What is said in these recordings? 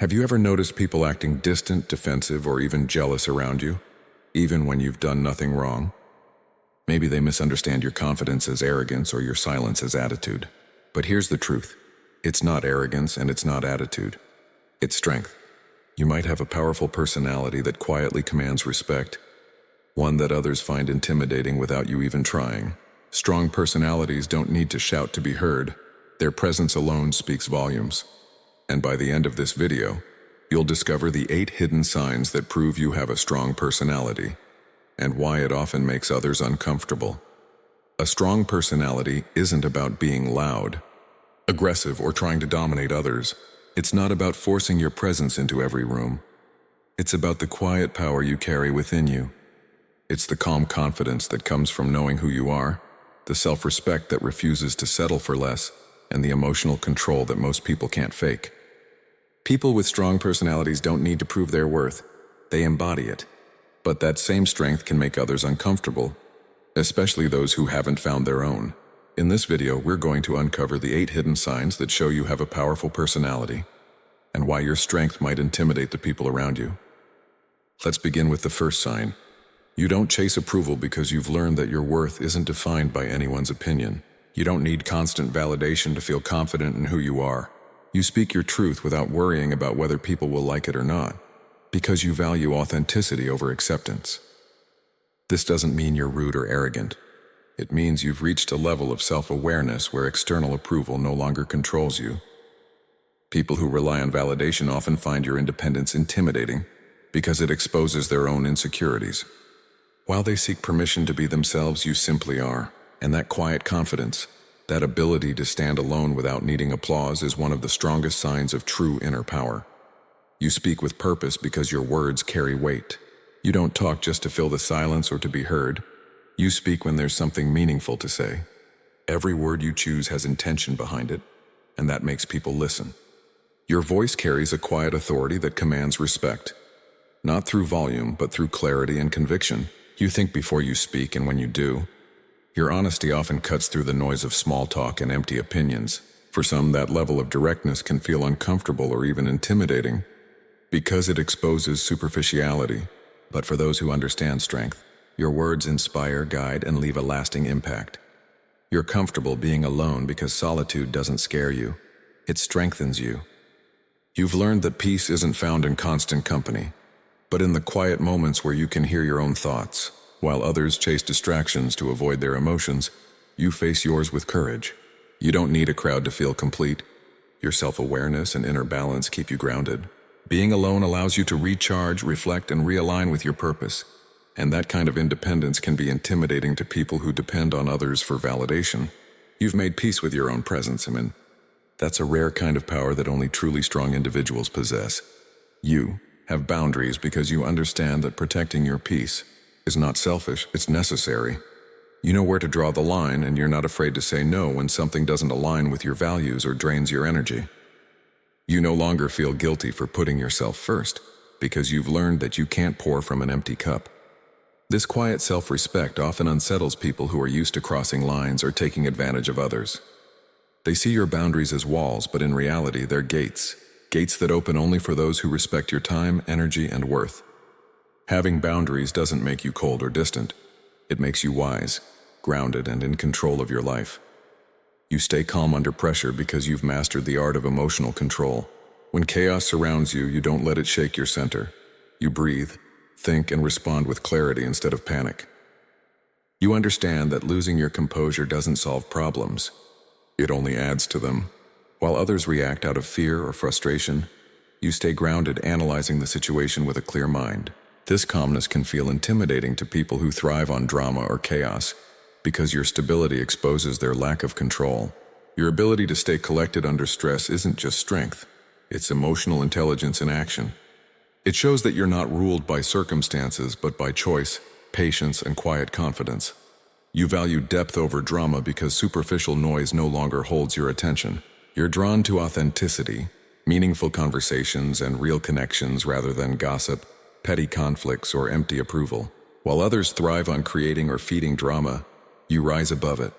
Have you ever noticed people acting distant, defensive, or even jealous around you, even when you've done nothing wrong? Maybe they misunderstand your confidence as arrogance or your silence as attitude. But here's the truth. It's not arrogance and it's not attitude. It's strength. You might have a powerful personality that quietly commands respect, one that others find intimidating without you even trying. Strong personalities don't need to shout to be heard. Their presence alone speaks volumes. And by the end of this video, you'll discover the 8 hidden signs that prove you have a strong personality, and why it often makes others uncomfortable. A strong personality isn't about being loud, aggressive, or trying to dominate others. It's not about forcing your presence into every room. It's about the quiet power you carry within you. It's the calm confidence that comes from knowing who you are, the self-respect that refuses to settle for less, and the emotional control that most people can't fake. People with strong personalities don't need to prove their worth. They embody it. But that same strength can make others uncomfortable, especially those who haven't found their own. In this video, we're going to uncover the 8 hidden signs that show you have a powerful personality, and why your strength might intimidate the people around you. Let's begin with the first sign. You don't chase approval because you've learned that your worth isn't defined by anyone's opinion. You don't need constant validation to feel confident in who you are. You speak your truth without worrying about whether people will like it or not, because you value authenticity over acceptance. This doesn't mean you're rude or arrogant. It means you've reached a level of self-awareness where external approval no longer controls you. People who rely on validation often find your independence intimidating because it exposes their own insecurities. While they seek permission to be themselves, you simply are. And that quiet confidence, that ability to stand alone without needing applause, is one of the strongest signs of true inner power. You speak with purpose because your words carry weight. You don't talk just to fill the silence or to be heard. You speak when there's something meaningful to say. Every word you choose has intention behind it, and that makes people listen. Your voice carries a quiet authority that commands respect, not through volume, but through clarity and conviction. You think before you speak, and when you do, your honesty often cuts through the noise of small talk and empty opinions. For some, that level of directness can feel uncomfortable or even intimidating, because it exposes superficiality. But for those who understand strength, your words inspire, guide, and leave a lasting impact. You're comfortable being alone because solitude doesn't scare you. It strengthens you. You've learned that peace isn't found in constant company, but in the quiet moments where you can hear your own thoughts. While others chase distractions to avoid their emotions, you face yours with courage. You don't need a crowd to feel complete. Your self-awareness and inner balance keep you grounded. Being alone allows you to recharge, reflect, and realign with your purpose. And that kind of independence can be intimidating to people who depend on others for validation. You've made peace with your own presence, and that's a rare kind of power that only truly strong individuals possess. You have boundaries because you understand that protecting your peace is not selfish, it's necessary. You know where to draw the line, and you're not afraid to say no when something doesn't align with your values or drains your energy. You no longer feel guilty for putting yourself first, because you've learned that you can't pour from an empty cup. This quiet self-respect often unsettles people who are used to crossing lines or taking advantage of others. They see your boundaries as walls, but in reality they're gates. Gates that open only for those who respect your time, energy, and worth. Having boundaries doesn't make you cold or distant. It makes you wise, grounded, and in control of your life. You stay calm under pressure because you've mastered the art of emotional control. When chaos surrounds you, you don't let it shake your center. You breathe, think, and respond with clarity instead of panic. You understand that losing your composure doesn't solve problems. It only adds to them. While others react out of fear or frustration, you stay grounded, analyzing the situation with a clear mind. This calmness can feel intimidating to people who thrive on drama or chaos, because your stability exposes their lack of control. Your ability to stay collected under stress isn't just strength, it's emotional intelligence in action. It shows that you're not ruled by circumstances, but by choice, patience, and quiet confidence. You value depth over drama because superficial noise no longer holds your attention. You're drawn to authenticity, meaningful conversations, and real connections rather than gossip, petty conflicts, or empty approval. While others thrive on creating or feeding drama, you rise above it,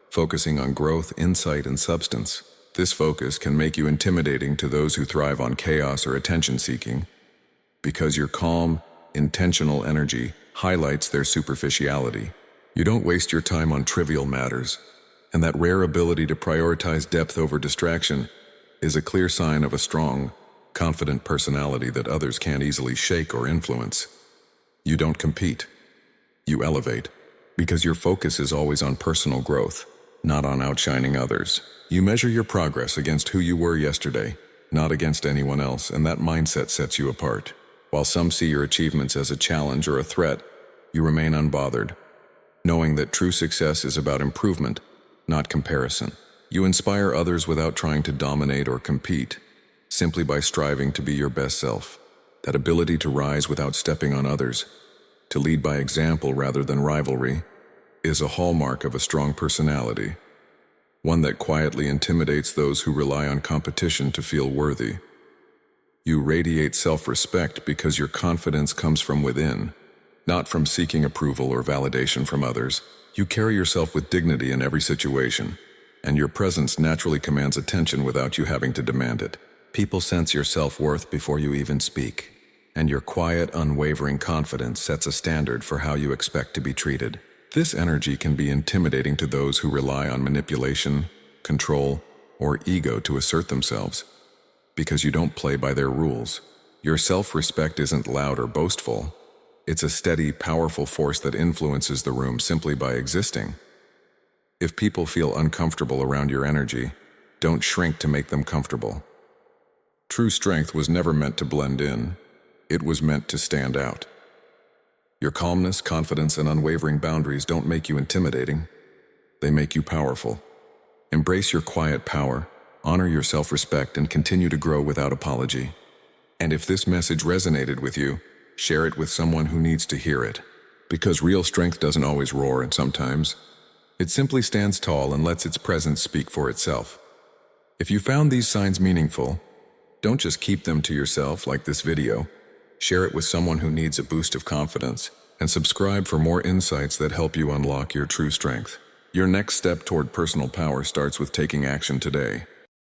focusing on growth, insight, and substance. This focus can make you intimidating to those who thrive on chaos or attention seeking, because your calm, intentional energy highlights their superficiality. You don't waste your time on trivial matters, and that rare ability to prioritize depth over distraction is a clear sign of a strong, confident personality that others can't easily shake or influence. You don't compete. You elevate, because your focus is always on personal growth, not on outshining others. You measure your progress against who you were yesterday, not against anyone else, and that mindset sets you apart. While some see your achievements as a challenge or a threat, you remain unbothered, knowing that true success is about improvement, not comparison. You inspire others without trying to dominate or compete, simply by striving to be your best self. That ability to rise without stepping on others, to lead by example rather than rivalry, is a hallmark of a strong personality, one that quietly intimidates those who rely on competition to feel worthy. You radiate self-respect because your confidence comes from within, not from seeking approval or validation from others. You carry yourself with dignity in every situation, and your presence naturally commands attention without you having to demand it. People sense your self-worth before you even speak, and your quiet, unwavering confidence sets a standard for how you expect to be treated. This energy can be intimidating to those who rely on manipulation, control, or ego to assert themselves, because you don't play by their rules. Your self-respect isn't loud or boastful. It's a steady, powerful force that influences the room simply by existing. If people feel uncomfortable around your energy, don't shrink to make them comfortable. True strength was never meant to blend in. It was meant to stand out. Your calmness, confidence, and unwavering boundaries don't make you intimidating. They make you powerful. Embrace your quiet power, honor your self-respect, and continue to grow without apology. And if this message resonated with you, share it with someone who needs to hear it. Because real strength doesn't always roar, and sometimes it simply stands tall and lets its presence speak for itself. If you found these signs meaningful, don't just keep them to yourself like this video. Share it with someone who needs a boost of confidence, and subscribe for more insights that help you unlock your true strength. Your next step toward personal power starts with taking action today.